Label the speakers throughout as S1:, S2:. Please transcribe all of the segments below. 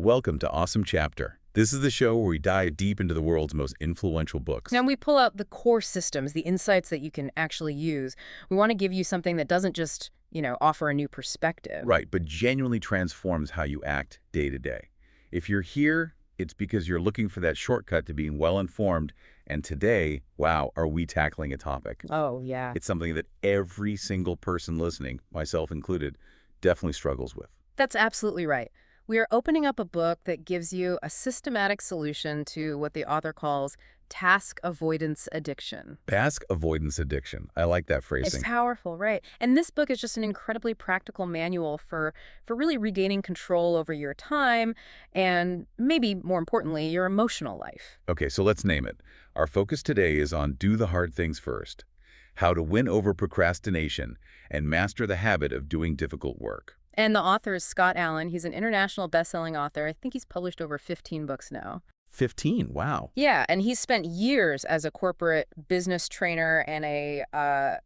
S1: Welcome to Awesome Chapter. This is the show where we dive deep into the world's most influential books.
S2: And we pull out the core systems, the insights that you can actually use. We want to give you something that doesn't just, offer a new perspective.
S1: Right, but genuinely transforms how you act day to day. If you're here, it's because you're looking for that shortcut to being well-informed. And today, wow, are we tackling a topic?
S2: Oh, yeah.
S1: It's something that every single person listening, myself included, definitely struggles with.
S2: That's absolutely right. We are opening up a book that gives you a systematic solution to what the author calls task avoidance addiction.
S1: Task avoidance addiction. I like that phrasing.
S2: It's powerful, right? And this book is just an incredibly practical manual for really regaining control over your time and maybe more importantly, your emotional life.
S1: Okay, so let's name it. Our focus today is on do the hard things first, how to win over procrastination and master the habit of doing difficult work.
S2: And the author is Scott Allen. He's an international best-selling author. I think he's published over 15 books now.
S1: 15, wow.
S2: Yeah, and he's spent years as a corporate business trainer and a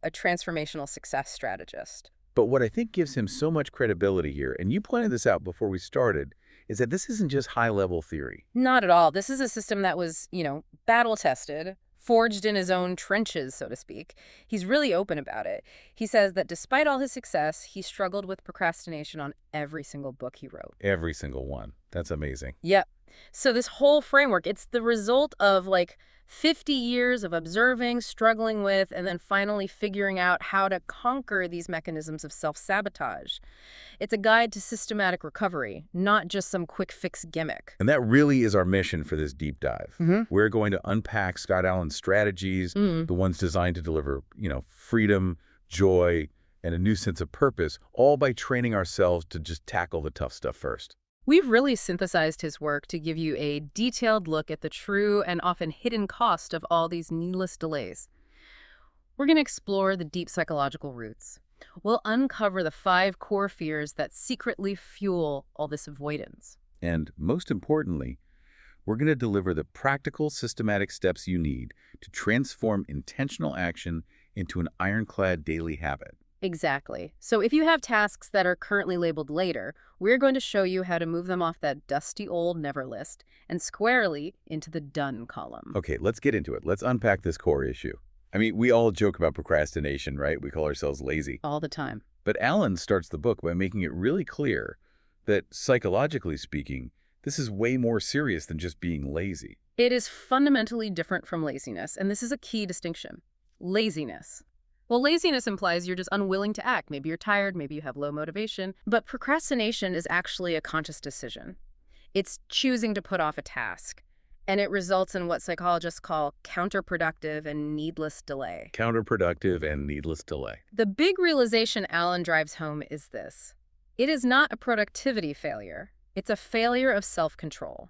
S2: transformational success strategist.
S1: But what I think gives him so much credibility here, and you pointed this out before we started, is that this isn't just high-level theory.
S2: Not at all. This is a system that was, battle-tested, forged in his own trenches, so to speak. He's really open about it. He says that despite all his success, he struggled with procrastination on every single book he wrote.
S1: Every single one. That's amazing.
S2: Yep. So this whole framework, it's the result of 50 years of observing, struggling with, and then finally figuring out how to conquer these mechanisms of self-sabotage. It's a guide to systematic recovery, not just some quick fix gimmick.
S1: And that really is our mission for this deep dive.
S2: Mm-hmm.
S1: We're going to unpack Scott Allen's strategies, the ones designed to deliver, freedom, joy, and a new sense of purpose, all by training ourselves to just tackle the tough stuff first.
S2: We've really synthesized his work to give you a detailed look at the true and often hidden cost of all these needless delays. We're going to explore the deep psychological roots. We'll uncover the 5 core fears that secretly fuel all this avoidance.
S1: And most importantly, we're going to deliver the practical, systematic steps you need to transform intentional action into an ironclad daily habit.
S2: Exactly. So if you have tasks that are currently labeled later, we're going to show you how to move them off that dusty old never list and squarely into the done column.
S1: Okay, let's get into it. Let's unpack this core issue. I mean, we all joke about procrastination, right? We call ourselves lazy.
S2: All the time.
S1: But Allen starts the book by making it really clear that, psychologically speaking, this is way more serious than just being lazy.
S2: It is fundamentally different from laziness, and this is a key distinction. Laziness. Well, laziness implies you're just unwilling to act. Maybe you're tired, maybe you have low motivation. But procrastination is actually a conscious decision. It's choosing to put off a task, and it results in what psychologists call counterproductive and needless delay.
S1: Counterproductive and needless delay.
S2: The big realization Allen drives home is this. It is not a productivity failure. It's a failure of self-control.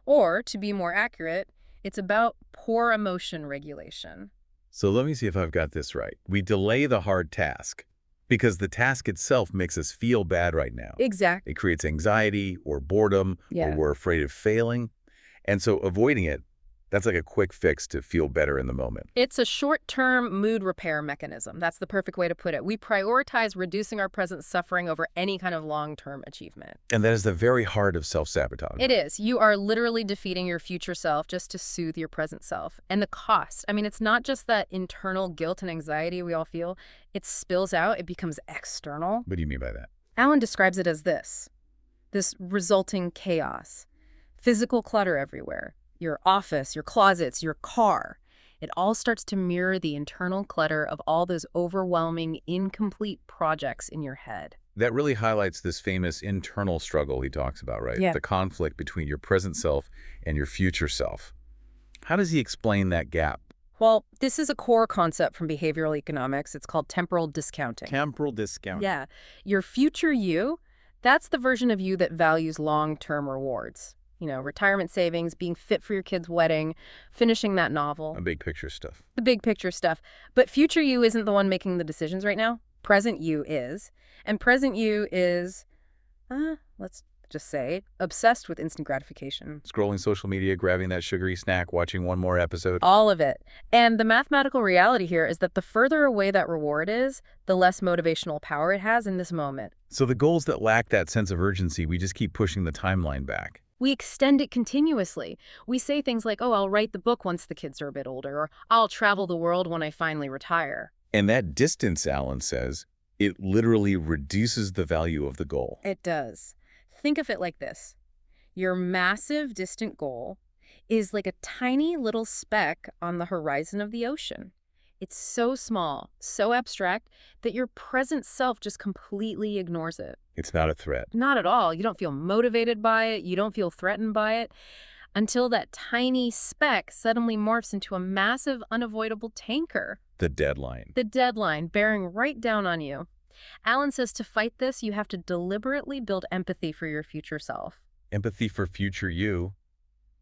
S2: Or, to be more accurate, it's about poor emotion regulation.
S1: So let me see if I've got this right. We delay the hard task because the task itself makes us feel bad right now.
S2: Exactly.
S1: It creates anxiety or boredom, or we're afraid of failing. And so avoiding it, that's like a quick fix to feel better in the moment.
S2: It's a short-term mood repair mechanism. That's the perfect way to put it. We prioritize reducing our present suffering over any kind of long-term achievement.
S1: And that is the very heart of self-sabotage.
S2: It is. You are literally defeating your future self just to soothe your present self. And the cost, it's not just that internal guilt and anxiety we all feel. It spills out. It becomes external.
S1: What do you mean by that?
S2: Allen describes it as this resulting chaos. Physical clutter everywhere. Your office, your closets, your car. It all starts to mirror the internal clutter of all those overwhelming, incomplete projects in your head.
S1: That really highlights this famous internal struggle he talks about, right?
S2: Yeah.
S1: The conflict between your present self and your future self. How does he explain that gap?
S2: Well, this is a core concept from behavioral economics. It's called temporal discounting.
S1: Temporal discounting.
S2: Yeah. Your future you, that's the version of you that values long-term rewards. Retirement savings, being fit for your kid's wedding, finishing that novel.
S1: The big picture stuff.
S2: The big picture stuff. But future you isn't the one making the decisions right now. Present you is. And present you is, let's just say, obsessed with instant gratification.
S1: Scrolling social media, grabbing that sugary snack, watching one more episode.
S2: All of it. And the mathematical reality here is that the further away that reward is, the less motivational power it has in this moment.
S1: So the goals that lack that sense of urgency, we just keep pushing the timeline back.
S2: We extend it continuously. We say things like, oh, I'll write the book once the kids are a bit older, or I'll travel the world when I finally retire.
S1: And that distance, Alan says, it literally reduces the value of the goal.
S2: It does. Think of it like this. Your massive distant goal is like a tiny little speck on the horizon of the ocean. It's so small, so abstract, that your present self just completely ignores it.
S1: It's not a threat.
S2: Not at all. You don't feel motivated by it. You don't feel threatened by it until that tiny speck suddenly morphs into a massive, unavoidable tanker.
S1: The deadline.
S2: The deadline bearing right down on you. Alan says to fight this, you have to deliberately build empathy for your future self.
S1: Empathy for future you.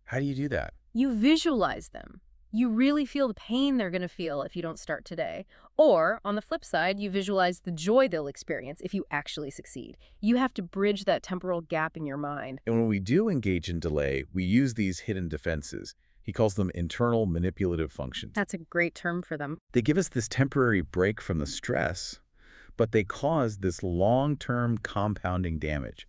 S1: How do you do that?
S2: You visualize them. You really feel the pain they're going to feel if you don't start today. Or, on the flip side, you visualize the joy they'll experience if you actually succeed. You have to bridge that temporal gap in your mind.
S1: And when we do engage in delay, we use these hidden defenses. He calls them internal manipulative functions.
S2: That's a great term for them.
S1: They give us this temporary break from the stress, but they cause this long-term compounding damage.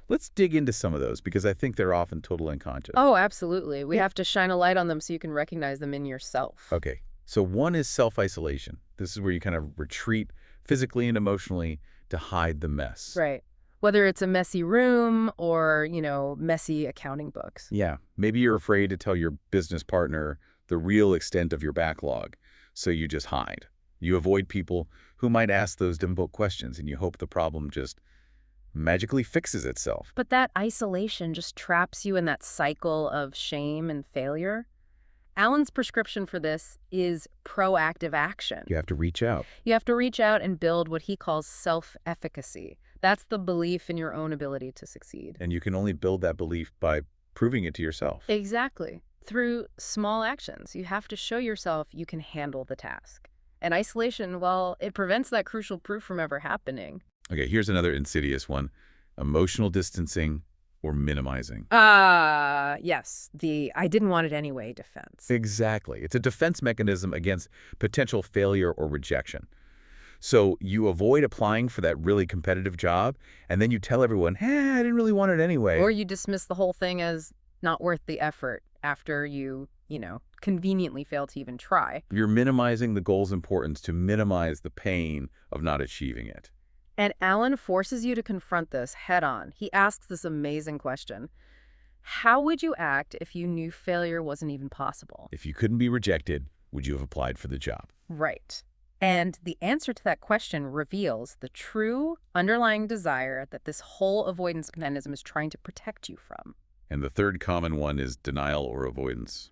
S1: Let's dig into some of those because I think they're often totally unconscious.
S2: Oh, absolutely. We have to shine a light on them so you can recognize them in yourself.
S1: Okay, so one is self-isolation. This is where you kind of retreat physically and emotionally to hide the mess.
S2: Right. Whether it's a messy room or, messy accounting books.
S1: Yeah, maybe you're afraid to tell your business partner the real extent of your backlog, so you just hide. You avoid people who might ask those difficult questions, and you hope the problem just magically fixes itself.
S2: But that isolation just traps you in that cycle of shame and failure. Alan's prescription for this is proactive action.
S1: You have to reach out.
S2: You have to reach out and build what he calls self-efficacy. That's the belief in your own ability to succeed.
S1: And you can only build that belief by proving it to yourself.
S2: Exactly. Through small actions. You have to show yourself you can handle the task. And isolation, well, it prevents that crucial proof from ever happening.
S1: Okay, here's another insidious one. Emotional distancing or minimizing.
S2: Yes. The I didn't want it anyway defense.
S1: Exactly. It's a defense mechanism against potential failure or rejection. So you avoid applying for that really competitive job, and then you tell everyone, hey, I didn't really want it anyway.
S2: Or you dismiss the whole thing as not worth the effort after you conveniently fail to even try.
S1: You're minimizing the goal's importance to minimize the pain of not achieving it.
S2: And Alan forces you to confront this head on. He asks this amazing question. How would you act if you knew failure wasn't even possible?
S1: If you couldn't be rejected, would you have applied for the job?
S2: Right. And the answer to that question reveals the true underlying desire that this whole avoidance mechanism is trying to protect you from.
S1: And the third common one is denial or avoidance.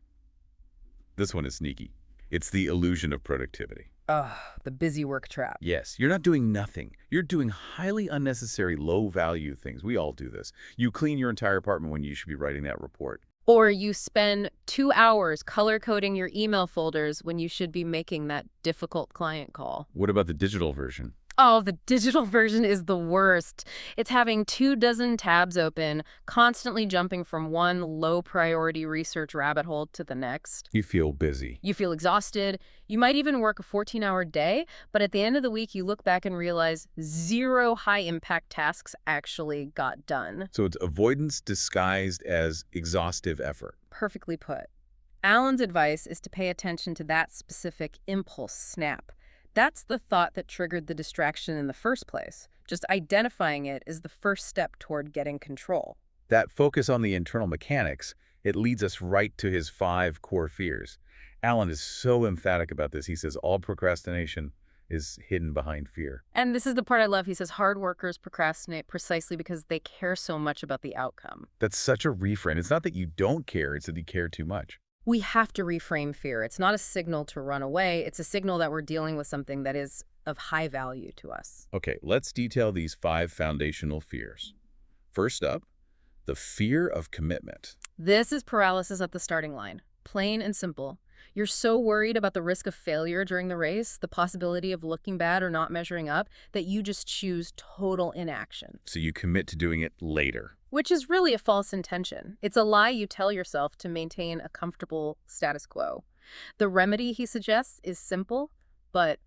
S1: This one is sneaky. It's the illusion of productivity.
S2: Ugh, the busy work trap.
S1: Yes, you're not doing nothing. You're doing highly unnecessary, low-value things. We all do this. You clean your entire apartment when you should be writing that report.
S2: Or you spend 2 hours color-coding your email folders when you should be making that difficult client call.
S1: What about the digital version?
S2: Oh, the digital version is the worst. It's having 24 tabs open, constantly jumping from one low-priority research rabbit hole to the next.
S1: You feel busy.
S2: You feel exhausted. You might even work a 14-hour day, but at the end of the week, you look back and realize 0 high-impact tasks actually got done.
S1: So it's avoidance disguised as exhaustive effort.
S2: Perfectly put. Alan's advice is to pay attention to that specific impulse snap. That's the thought that triggered the distraction in the first place. Just identifying it is the first step toward getting control.
S1: That focus on the internal mechanics, it leads us right to his 5 core fears. Alan is so emphatic about this. He says all procrastination is hidden behind fear.
S2: And this is the part I love. He says hard workers procrastinate precisely because they care so much about the outcome.
S1: That's such a reframe. It's not that you don't care, it's that you care too much.
S2: We have to reframe fear. It's not a signal to run away. It's a signal that we're dealing with something that is of high value to us.
S1: Okay, let's detail these 5 foundational fears. First up, the fear of commitment.
S2: This is paralysis at the starting line. Plain and simple. You're so worried about the risk of failure during the race, the possibility of looking bad or not measuring up, that you just choose total inaction.
S1: So you commit to doing it later.
S2: which is really a false intention. It's a lie you tell yourself to maintain a comfortable status quo. The remedy he suggests is simple, but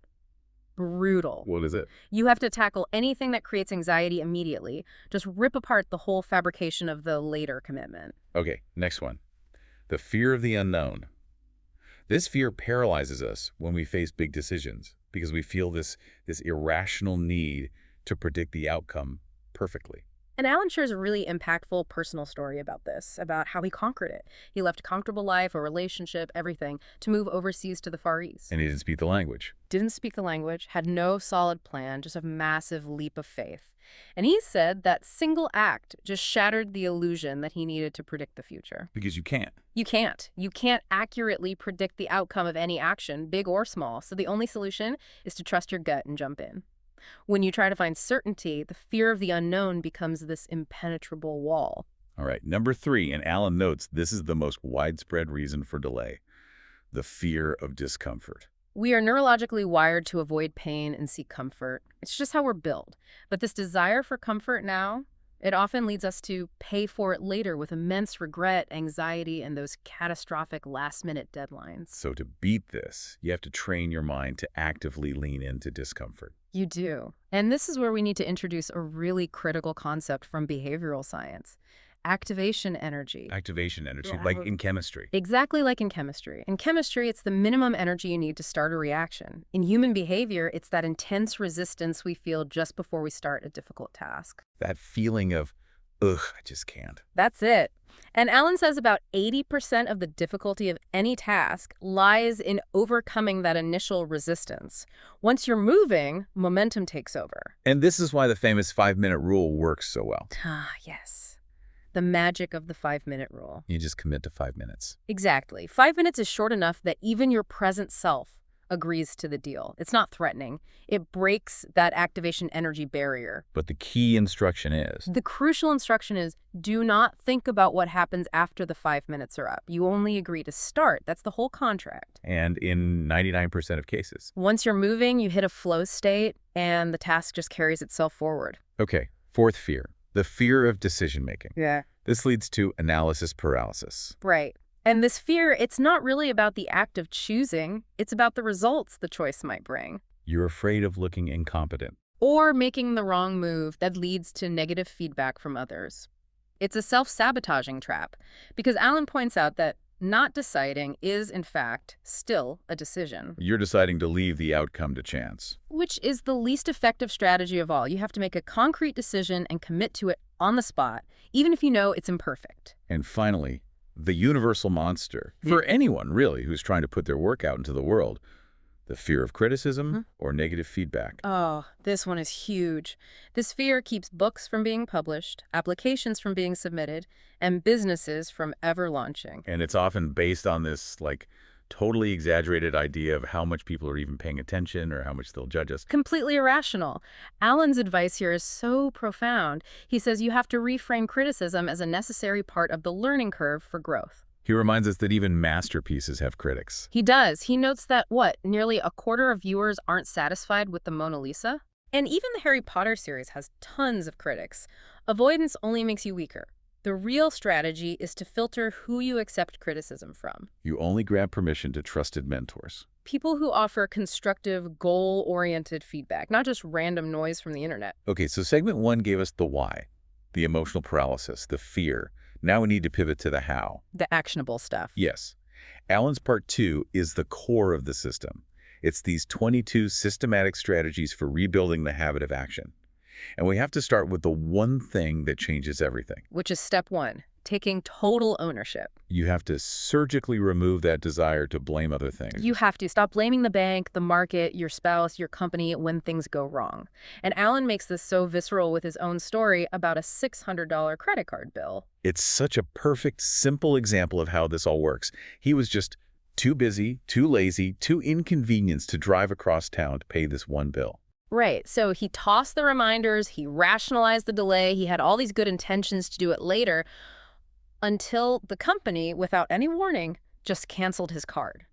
S2: brutal.
S1: What is it?
S2: You have to tackle anything that creates anxiety immediately. Just rip apart the whole fabrication of the later commitment.
S1: Okay, next one. The fear of the unknown. This fear paralyzes us when we face big decisions because we feel this irrational need to predict the outcome perfectly.
S2: And Alan shares a really impactful personal story about this, about how he conquered it. He left a comfortable life, a relationship, everything, to move overseas to the Far East.
S1: And he didn't speak the language.
S2: Didn't speak the language, had no solid plan, just a massive leap of faith. And he said that single act just shattered the illusion that he needed to predict the future.
S1: Because you can't.
S2: You can't. You can't accurately predict the outcome of any action, big or small. So the only solution is to trust your gut and jump in. When you try to find certainty, the fear of the unknown becomes this impenetrable wall.
S1: All right, number 3, and Alan notes this is the most widespread reason for delay, the fear of discomfort.
S2: We are neurologically wired to avoid pain and seek comfort. It's just how we're built. But this desire for comfort now, it often leads us to pay for it later with immense regret, anxiety, and those catastrophic last-minute deadlines.
S1: So to beat this, you have to train your mind to actively lean into discomfort.
S2: You do. And this is where we need to introduce a really critical concept from behavioral science. Activation energy.
S1: Activation energy,
S2: Yeah.
S1: like in chemistry.
S2: Exactly like in chemistry. In chemistry, it's the minimum energy you need to start a reaction. In human behavior, it's that intense resistance we feel just before we start a difficult task.
S1: That feeling of, ugh, I just can't.
S2: That's it. And Alan says about 80% of the difficulty of any task lies in overcoming that initial resistance. Once you're moving, momentum takes over.
S1: And this is why the famous 5-minute rule works so well.
S2: Ah, yes. The magic of the 5-minute rule.
S1: You just commit to 5 minutes.
S2: Exactly. 5 minutes is short enough that even your present self agrees to the deal. It's not threatening. It breaks that activation energy barrier.
S1: But the key instruction is,
S2: The crucial instruction is do not think about what happens after the 5 minutes are up. You only agree to start. That's the whole contract.
S1: and in 99% of cases.
S2: Once you're moving, you hit a flow state and the task just carries itself forward.
S1: Okay, 4th fear, the fear of decision-making.
S2: Yeah.
S1: This leads to analysis paralysis.
S2: Right. And this fear, it's not really about the act of choosing. It's about the results the choice might bring.
S1: You're afraid of looking incompetent.
S2: Or making the wrong move that leads to negative feedback from others. It's a self-sabotaging trap, because Alan points out that not deciding is, in fact, still a decision.
S1: You're deciding to leave the outcome to chance.
S2: Which is the least effective strategy of all. You have to make a concrete decision and commit to it on the spot, even if you know it's imperfect.
S1: And finally, the universal monster, for anyone really who's trying to put their work out into the world, the fear of criticism or negative feedback.
S2: Oh, this one is huge. This fear keeps books from being published, applications from being submitted, and businesses from ever launching.
S1: And it's often based on this, totally exaggerated idea of how much people are even paying attention or how much they'll judge us.
S2: Completely irrational. Alan's advice here is so profound. He says you have to reframe criticism as a necessary part of the learning curve for growth.
S1: He reminds us that even masterpieces have critics.
S2: He does. He notes that, nearly a quarter of viewers aren't satisfied with the Mona Lisa? And even the Harry Potter series has tons of critics. Avoidance only makes you weaker. The real strategy is to filter who you accept criticism from.
S1: You only grant permission to trusted mentors.
S2: People who offer constructive, goal-oriented feedback, not just random noise from the internet.
S1: Okay, so segment 1 gave us the why, the emotional paralysis, the fear. Now we need to pivot to the how.
S2: The actionable stuff.
S1: Yes. Alan's part 2 is the core of the system. It's these 22 systematic strategies for rebuilding the habit of action. And we have to start with the one thing that changes everything.
S2: Which is step 1, taking total ownership.
S1: You have to surgically remove that desire to blame other things.
S2: You have to stop blaming the bank, the market, your spouse, your company when things go wrong. And Alan makes this so visceral with his own story about a $600 credit card bill.
S1: It's such a perfect, simple example of how this all works. He was just too busy, too lazy, too inconvenienced to drive across town to pay this one bill.
S2: Right. So he tossed the reminders, he rationalized the delay, he had all these good intentions to do it later, until the company, without any warning, just canceled his card.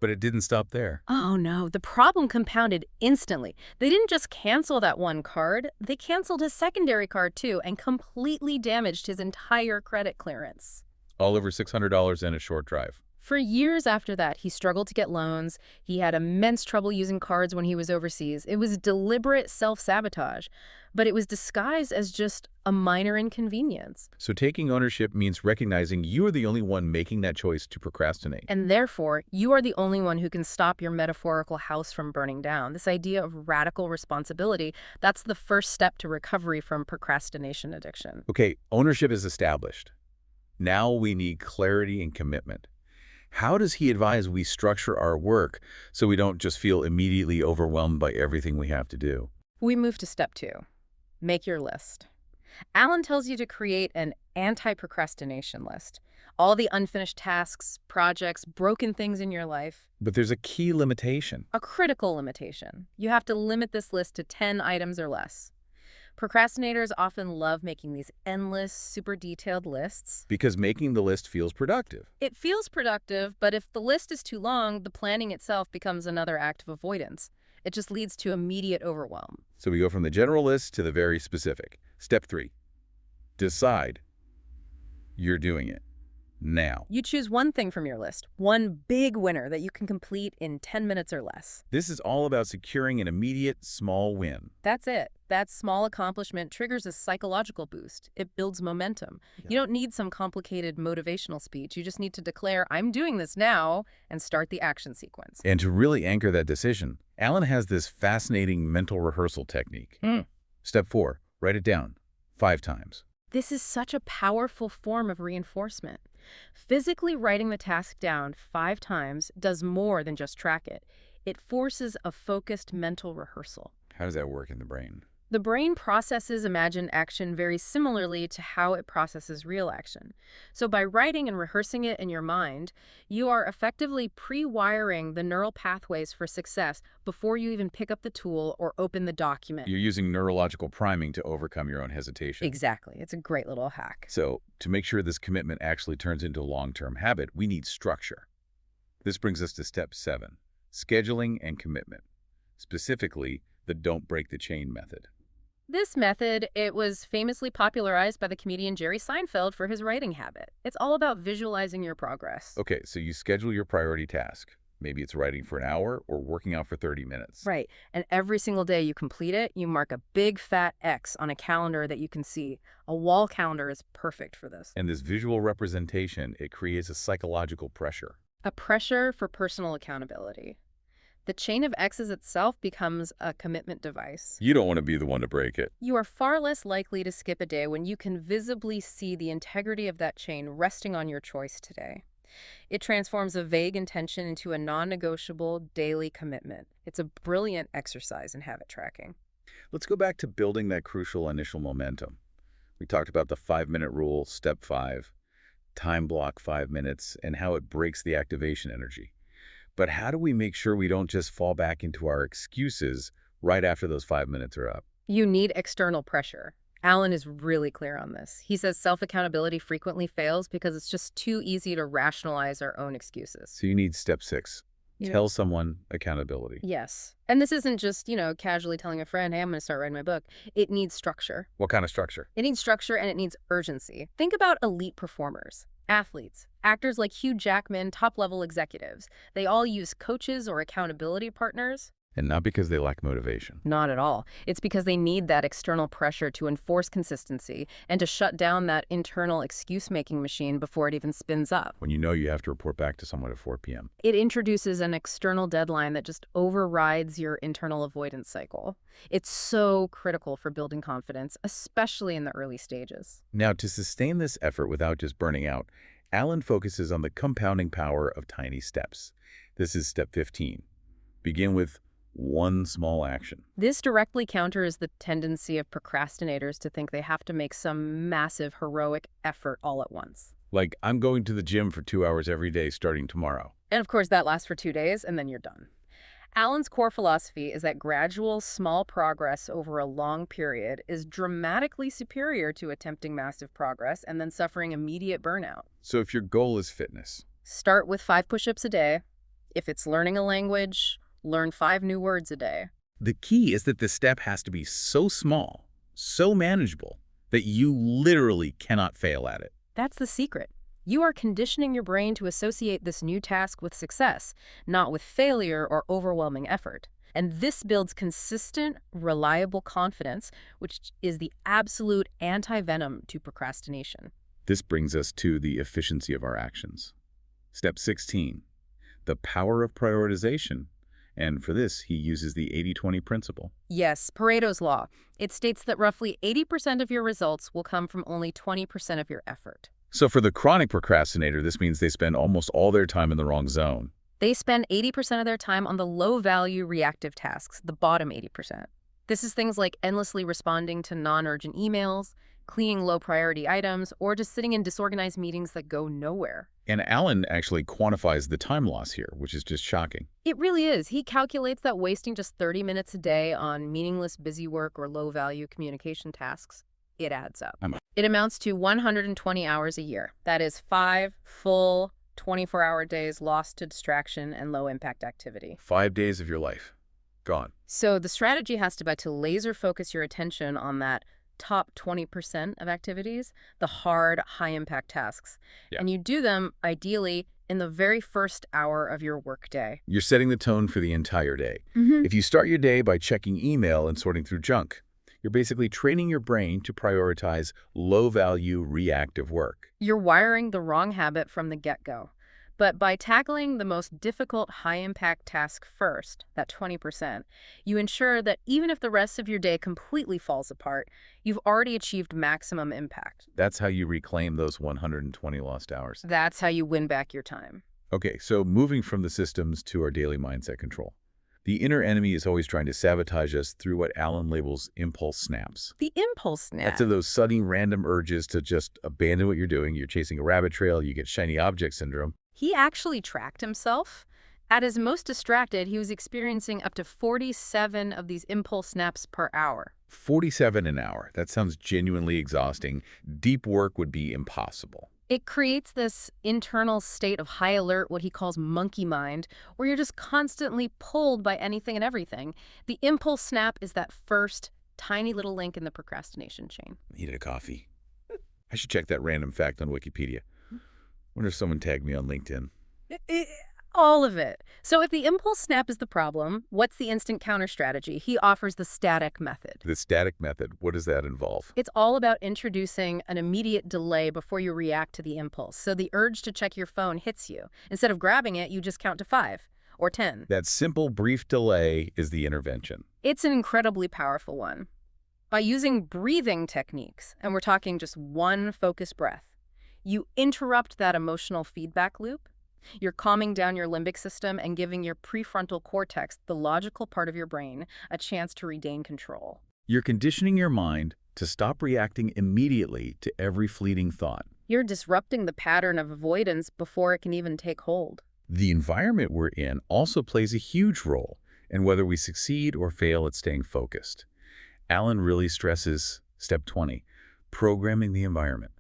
S1: But it didn't stop there.
S2: Oh no, the problem compounded instantly. They didn't just cancel that one card, they canceled his secondary card too and completely damaged his entire credit clearance.
S1: All over $600 in a short drive.
S2: For years after that, he struggled to get loans. He had immense trouble using cards when he was overseas. It was deliberate self-sabotage, but it was disguised as just a minor inconvenience.
S1: So taking ownership means recognizing you are the only one making that choice to procrastinate.
S2: And therefore, you are the only one who can stop your metaphorical house from burning down. This idea of radical responsibility, that's the first step to recovery from procrastination addiction.
S1: Okay, ownership is established. Now we need clarity and commitment. How does he advise we structure our work so we don't just feel immediately overwhelmed by everything we have to do?
S2: We move to step 2. Make your list. Alan tells you to create an anti-procrastination list. All the unfinished tasks, projects, broken things in your life.
S1: But there's a key limitation.
S2: A critical limitation. You have to limit this list to 10 items or less. Procrastinators often love making these endless, super detailed lists.
S1: Because making the list feels productive.
S2: It feels productive, but if the list is too long, the planning itself becomes another act of avoidance. It just leads to immediate overwhelm.
S1: So we go from the general list to the very specific. Step 3. Decide you're doing it now.
S2: You choose one thing from your list, one big winner that you can complete in 10 minutes or less.
S1: This is all about securing an immediate small win.
S2: That's it. That small accomplishment triggers a psychological boost. It builds momentum. You don't need some complicated motivational speech. You just need to declare, I'm doing this now, and start the action sequence.
S1: And to really anchor that decision, Alan has this fascinating mental rehearsal technique. Step 4. Write it down 5 times.
S2: This is such a powerful form of reinforcement. Physically writing the task down 5 times does more than just track it. It forces a focused mental rehearsal.
S1: How does that work in the brain?
S2: The brain processes imagined action very similarly to how it processes real action. So by writing and rehearsing it in your mind, you are effectively pre-wiring the neural pathways for success before you even pick up the tool or open the document.
S1: You're using neurological priming to overcome your own hesitation.
S2: Exactly. It's a great little hack.
S1: So to make sure this commitment actually turns into a long-term habit, we need structure. This brings us to step 7, scheduling and commitment. Specifically, the don't break the chain method.
S2: This method, it was famously popularized by the comedian Jerry Seinfeld for his writing habit. It's all about visualizing your progress.
S1: Okay, so you schedule your priority task. Maybe it's writing for an hour or working out for 30 minutes.
S2: Right. And every single day you complete it, you mark a big fat X on a calendar that you can see. A wall calendar is perfect for this.
S1: And this visual representation, it creates a psychological pressure.
S2: A pressure for personal accountability. The chain of X's itself becomes a commitment device.
S1: You don't want to be the one to break it.
S2: You are far less likely to skip a day when you can visibly see the integrity of that chain resting on your choice today. It transforms a vague intention into a non-negotiable daily commitment. It's a brilliant exercise in habit tracking.
S1: Let's go back to building that crucial initial momentum. We talked about the 5-minute rule, step 5, time block 5 minutes, and how it breaks the activation energy. But how do we make sure we don't just fall back into our excuses right after those 5 minutes are up?
S2: You need external pressure. Alan is really clear on this. He says self-accountability frequently fails because it's just too easy to rationalize our own excuses.
S1: So you need step 6. Tell someone accountability.
S2: Yes. And this isn't just, casually telling a friend, hey, I'm going to start writing my book. It needs structure.
S1: What kind of structure?
S2: It needs structure and it needs urgency. Think about elite performers, athletes, actors like Hugh Jackman, top-level executives. They all use coaches or accountability partners.
S1: And not because they lack motivation.
S2: Not at all. It's because they need that external pressure to enforce consistency and to shut down that internal excuse-making machine before it even spins up.
S1: When you know you have to report back to someone at 4 p.m.
S2: It introduces an external deadline that just overrides your internal avoidance cycle. It's so critical for building confidence, especially in the early stages.
S1: Now, to sustain this effort without just burning out, Alan focuses on the compounding power of tiny steps. This is step 15. Begin with one small action.
S2: This directly counters the tendency of procrastinators to think they have to make some massive heroic effort all at once.
S1: Like, I'm going to the gym for 2 hours every day starting tomorrow.
S2: And of course, that lasts for 2 days, and then you're done. Alan's core philosophy is that gradual, small progress over a long period is dramatically superior to attempting massive progress and then suffering immediate burnout.
S1: So if your goal is fitness,
S2: Start with 5 push-ups a day. If it's learning a language, learn 5 new words a day.
S1: The key is that this step has to be so small, so manageable, that you literally cannot fail at it.
S2: That's the secret. You are conditioning your brain to associate this new task with success, not with failure or overwhelming effort. And this builds consistent, reliable confidence, which is the absolute anti-venom to procrastination.
S1: This brings us to the efficiency of our actions. Step 16, the power of prioritization. And for this, he uses the 80-20 principle.
S2: Yes, Pareto's law. It states that roughly 80% of your results will come from only 20% of your effort.
S1: So for the chronic procrastinator, this means they spend almost all their time in the wrong zone.
S2: They spend 80% of their time on the low-value reactive tasks, the bottom 80%. This is things like endlessly responding to non-urgent emails, cleaning low-priority items, or just sitting in disorganized meetings that go nowhere.
S1: And Alan actually quantifies the time loss here, which is just shocking.
S2: It really is. He calculates that wasting just 30 minutes a day on meaningless busy work or low-value communication tasks, it adds up. It amounts to 120 hours a year. That is 5 full 24-hour days lost to distraction and low-impact activity.
S1: 5 days of your life gone.
S2: So the strategy has to be to laser focus your attention on that top 20% of activities, the hard, high-impact tasks.
S1: Yeah.
S2: And you do them, ideally, in the very first hour of your workday.
S1: You're setting the tone for the entire day. If you start your day by checking email and sorting through junk, you're basically training your brain to prioritize low-value reactive work.
S2: You're wiring the wrong habit from the get-go. But by tackling the most difficult high-impact task first, that 20%, you ensure that even if the rest of your day completely falls apart, you've already achieved maximum impact.
S1: That's how you reclaim those 120 lost hours.
S2: That's how you win back your time.
S1: Okay, so moving from the systems to our daily mindset control. The inner enemy is always trying to sabotage us through what Alan labels impulse snaps.
S2: The impulse snap.
S1: That's those sudden random urges to just abandon what you're doing. You're chasing a rabbit trail, you get shiny object syndrome.
S2: He actually tracked himself. At his most distracted, he was experiencing up to 47 of these impulse snaps per hour.
S1: 47 an hour. That sounds genuinely exhausting. Deep work would be impossible.
S2: It creates this internal state of high alert, what he calls monkey mind, where you're just constantly pulled by anything and everything. The impulse snap is that first tiny little link in the procrastination chain.
S1: Needed a coffee. I should check that random fact on Wikipedia. Wonder if someone tagged me on LinkedIn.
S2: All of it. So if the impulse snap is the problem, what's the instant counter strategy? He offers the static method.
S1: The static method, what does that involve?
S2: It's all about introducing an immediate delay before you react to the impulse. So the urge to check your phone hits you. Instead of grabbing it, you just count to 5 or 10.
S1: That simple, brief delay is the intervention.
S2: It's an incredibly powerful one. By using breathing techniques, and we're talking just one focused breath, you interrupt that emotional feedback loop. You're calming down your limbic system and giving your prefrontal cortex, the logical part of your brain, a chance to regain control.
S1: You're conditioning your mind to stop reacting immediately to every fleeting thought.
S2: You're disrupting the pattern of avoidance before it can even take hold.
S1: The environment we're in also plays a huge role in whether we succeed or fail at staying focused. Alan really stresses step 20, programming the environment.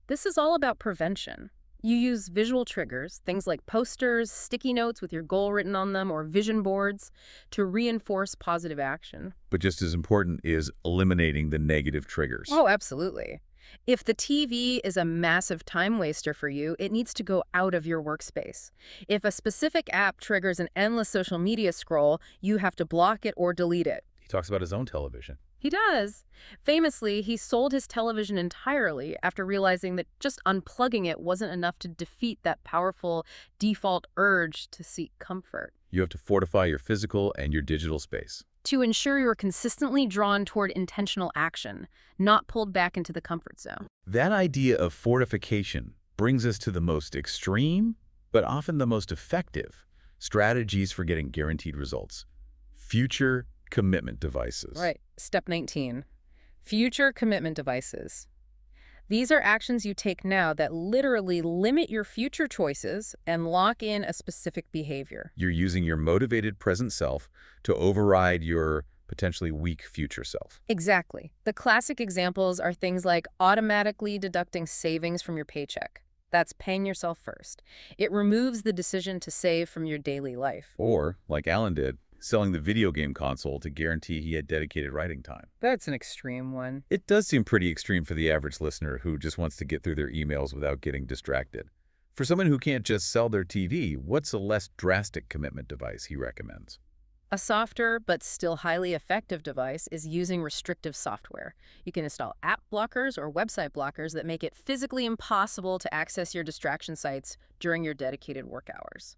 S2: This is all about prevention. You use visual triggers, things like posters, sticky notes with your goal written on them, or vision boards, to reinforce positive action.
S1: But just as important is eliminating the negative triggers.
S2: Oh, absolutely. If the TV is a massive time waster for you, it needs to go out of your workspace. If a specific app triggers an endless social media scroll, you have to block it or delete it.
S1: He talks about his own television.
S2: He does. Famously, he sold his television entirely after realizing that just unplugging it wasn't enough to defeat that powerful default urge to seek comfort.
S1: You have to fortify your physical and your digital space.
S2: To ensure you're consistently drawn toward intentional action, not pulled back into the comfort zone.
S1: That idea of fortification brings us to the most extreme, but often the most effective, strategies for getting guaranteed results. Future commitment devices.
S2: Right. Step 19. Future commitment devices. These are actions you take now that literally limit your future choices and lock in a specific behavior.
S1: You're using your motivated present self to override your potentially weak future self.
S2: Exactly. The classic examples are things like automatically deducting savings from your paycheck. That's paying yourself first. It removes the decision to save from your daily life.
S1: Or, like Alan did, selling the video game console to guarantee he had dedicated writing time.
S2: That's an extreme one.
S1: It does seem pretty extreme for the average listener who just wants to get through their emails without getting distracted. For someone who can't just sell their TV, what's a less drastic commitment device he recommends?
S2: A softer but still highly effective device is using restrictive software. You can install app blockers or website blockers that make it physically impossible to access your distraction sites during your dedicated work hours.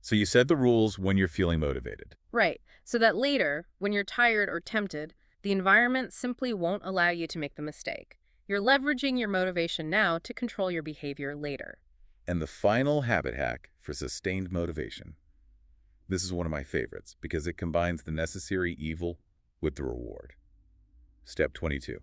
S1: So you set the rules when you're feeling motivated.
S2: Right, so that later, when you're tired or tempted, the environment simply won't allow you to make the mistake. You're leveraging your motivation now to control your behavior later.
S1: And the final habit hack for sustained motivation. This is one of my favorites because it combines the necessary evil with the reward. Step 22.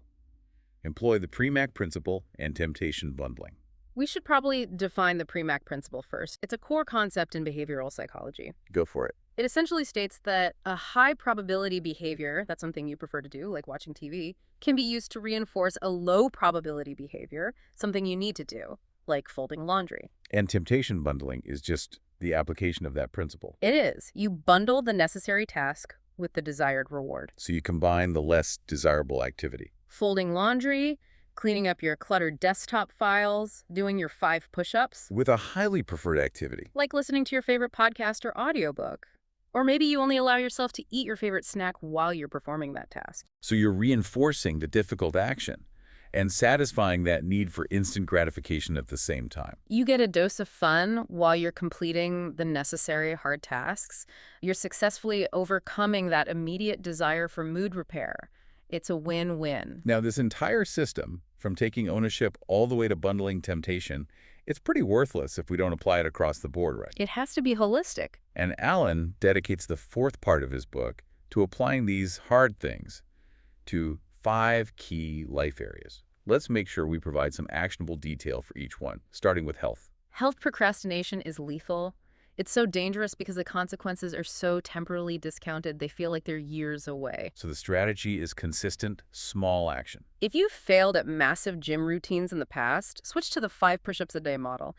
S1: Employ the Premack principle and temptation bundling.
S2: We should probably define the Premack principle first. It's a core concept in behavioral psychology.
S1: Go for it.
S2: It essentially states that a high probability behavior, that's something you prefer to do, like watching TV, can be used to reinforce a low probability behavior, something you need to do, like folding laundry.
S1: And temptation bundling is just the application of that principle.
S2: It is. You bundle the necessary task with the desired reward.
S1: So you combine the less desirable activity.
S2: Folding laundry, cleaning up your cluttered desktop files, doing your 5 push-ups.
S1: With a highly preferred activity.
S2: Like listening to your favorite podcast or audiobook. Or maybe you only allow yourself to eat your favorite snack while you're performing that task.
S1: So you're reinforcing the difficult action and satisfying that need for instant gratification at the same time.
S2: You get a dose of fun while you're completing the necessary hard tasks. You're successfully overcoming that immediate desire for mood repair. It's a win-win.
S1: Now, this entire system, from taking ownership all the way to bundling temptation, it's pretty worthless if we don't apply it across the board, right?
S2: It has to be holistic.
S1: And Alan dedicates the 4th part of his book to applying these hard things to 5 key life areas. Let's make sure we provide some actionable detail for each one, starting with health.
S2: Health procrastination is lethal. It's so dangerous because the consequences are so temporally discounted, they feel like they're years away.
S1: So the strategy is consistent, small action.
S2: If you've failed at massive gym routines in the past, switch to the 5 push-ups a day model.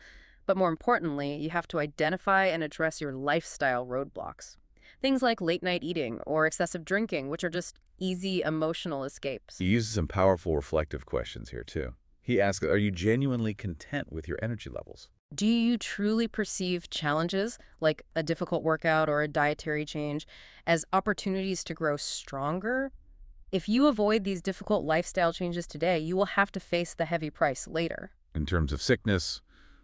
S2: But more importantly, you have to identify and address your lifestyle roadblocks. Things like late-night eating or excessive drinking, which are just easy emotional escapes.
S1: He uses some powerful reflective questions here, too. He asks, are you genuinely content with your energy levels?
S2: Do you truly perceive challenges, like a difficult workout or a dietary change, as opportunities to grow stronger? If you avoid these difficult lifestyle changes today, you will have to face the heavy price later.
S1: In terms of sickness,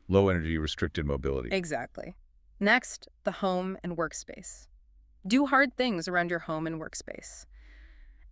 S1: low energy, restricted mobility.
S2: Exactly. Next, the home and workspace. Do hard things around your home and workspace.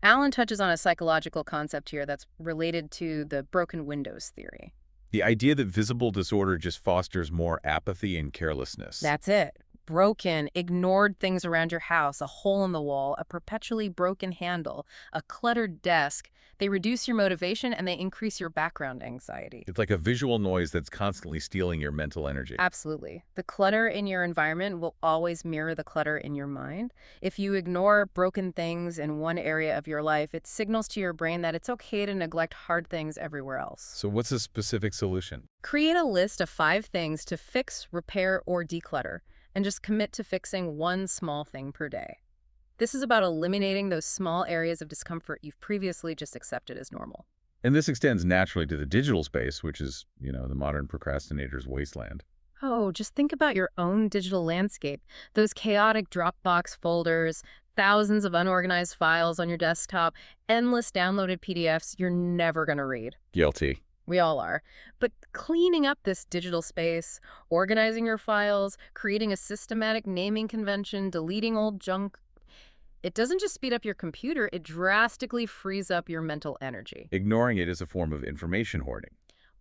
S2: Alan touches on a psychological concept here that's related to the broken windows theory.
S1: The idea that visible disorder just fosters more apathy and carelessness.
S2: That's it. Broken, ignored things around your house, a hole in the wall, a perpetually broken handle, a cluttered desk. They reduce your motivation and they increase your background anxiety.
S1: It's like a visual noise that's constantly stealing your mental energy.
S2: Absolutely. The clutter in your environment will always mirror the clutter in your mind. If you ignore broken things in one area of your life, it signals to your brain that it's okay to neglect hard things everywhere else.
S1: So what's a specific solution?
S2: Create a list of 5 things to fix, repair, or declutter, and just commit to fixing one small thing per day. This is about eliminating those small areas of discomfort you've previously just accepted as normal.
S1: And this extends naturally to the digital space, which is, the modern procrastinator's wasteland.
S2: Oh, just think about your own digital landscape. Those chaotic Dropbox folders, thousands of unorganized files on your desktop, endless downloaded PDFs you're never going to read.
S1: Guilty.
S2: We all are. But cleaning up this digital space, organizing your files, creating a systematic naming convention, deleting old junk, it doesn't just speed up your computer, it drastically frees up your mental energy.
S1: Ignoring it is a form of information hoarding.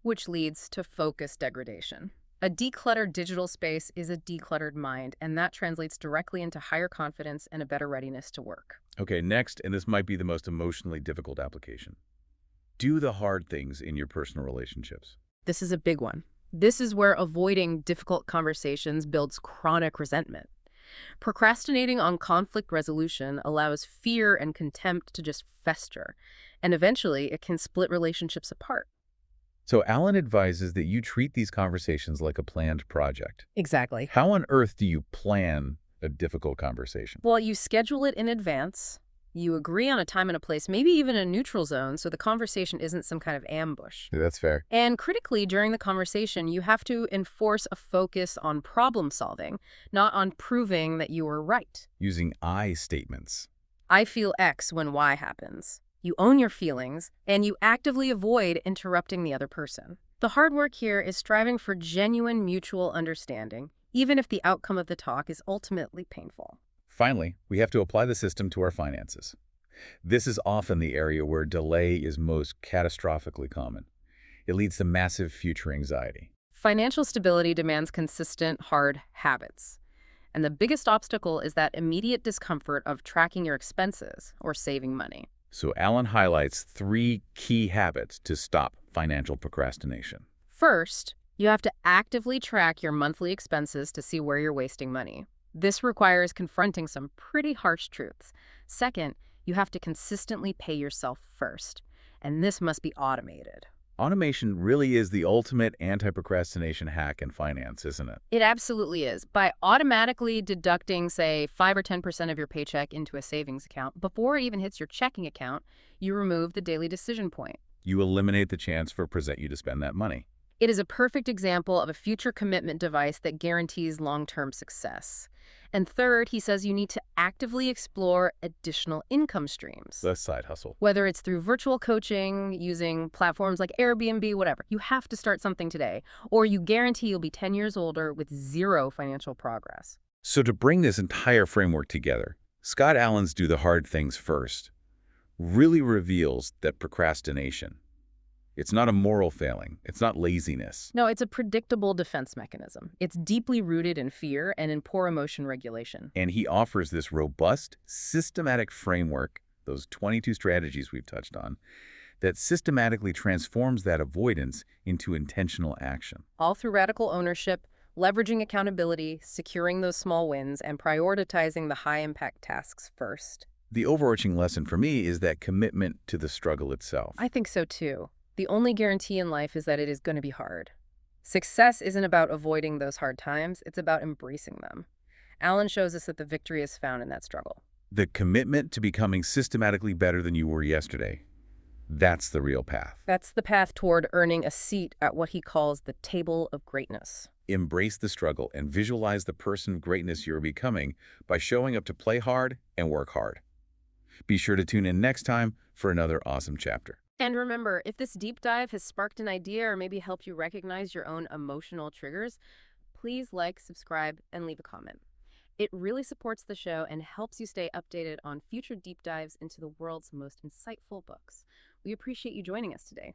S2: Which leads to focus degradation. A decluttered digital space is a decluttered mind, and that translates directly into higher confidence and a better readiness to work.
S1: Okay, next, and this might be the most emotionally difficult application. Do the hard things in your personal relationships.
S2: This is a big one. This is where avoiding difficult conversations builds chronic resentment. Procrastinating on conflict resolution allows fear and contempt to just fester, and eventually it can split relationships apart.
S1: So Alan advises that you treat these conversations like a planned project.
S2: Exactly.
S1: How on earth do you plan a difficult conversation?
S2: Well, you schedule it in advance. You agree on a time and a place, maybe even a neutral zone, so the conversation isn't some kind of ambush.
S1: Yeah, that's fair.
S2: And critically, during the conversation, you have to enforce a focus on problem solving, not on proving that you were right.
S1: Using I statements.
S2: I feel X when Y happens. You own your feelings, and you actively avoid interrupting the other person. The hard work here is striving for genuine mutual understanding, even if the outcome of the talk is ultimately painful.
S1: Finally, we have to apply the system to our finances. This is often the area where delay is most catastrophically common. It leads to massive future anxiety.
S2: Financial stability demands consistent, hard habits. And the biggest obstacle is that immediate discomfort of tracking your expenses or saving money.
S1: So Alan highlights 3 key habits to stop financial procrastination.
S2: First, you have to actively track your monthly expenses to see where you're wasting money. This requires confronting some pretty harsh truths. Second, you have to consistently pay yourself first, and this must be automated.
S1: Automation really is the ultimate anti-procrastination hack in finance, isn't it?
S2: It absolutely is. By automatically deducting, say, 5 or 10% of your paycheck into a savings account, before it even hits your checking account, you remove the daily decision point.
S1: You eliminate the chance for present you to spend that money.
S2: It is a perfect example of a future commitment device that guarantees long-term success. And third, he says you need to actively explore additional income streams.
S1: The side hustle.
S2: Whether it's through virtual coaching, using platforms like Airbnb, whatever, you have to start something today, or you guarantee you'll be 10 years older with zero financial progress.
S1: So to bring this entire framework together, Scott Allen's Do the Hard Things First really reveals that procrastination, it's not a moral failing. It's not laziness.
S2: No, it's a predictable defense mechanism. It's deeply rooted in fear and in poor emotion regulation.
S1: And he offers this robust, systematic framework, those 22 strategies we've touched on, that systematically transforms that avoidance into intentional action.
S2: All through radical ownership, leveraging accountability, securing those small wins, and prioritizing the high-impact tasks first.
S1: The overarching lesson for me is that commitment to the struggle itself.
S2: I think so too. The only guarantee in life is that it is going to be hard. Success isn't about avoiding those hard times, it's about embracing them. Alan shows us that the victory is found in that struggle.
S1: The commitment to becoming systematically better than you were yesterday, that's the real path.
S2: That's the path toward earning a seat at what he calls the table of greatness.
S1: Embrace the struggle and visualize the person of greatness you're becoming by showing up to play hard and work hard. Be sure to tune in next time for another awesome chapter.
S2: And remember, if this deep dive has sparked an idea or maybe helped you recognize your own emotional triggers, please like, subscribe, and leave a comment. It really supports the show and helps you stay updated on future deep dives into the world's most insightful books. We appreciate you joining us today.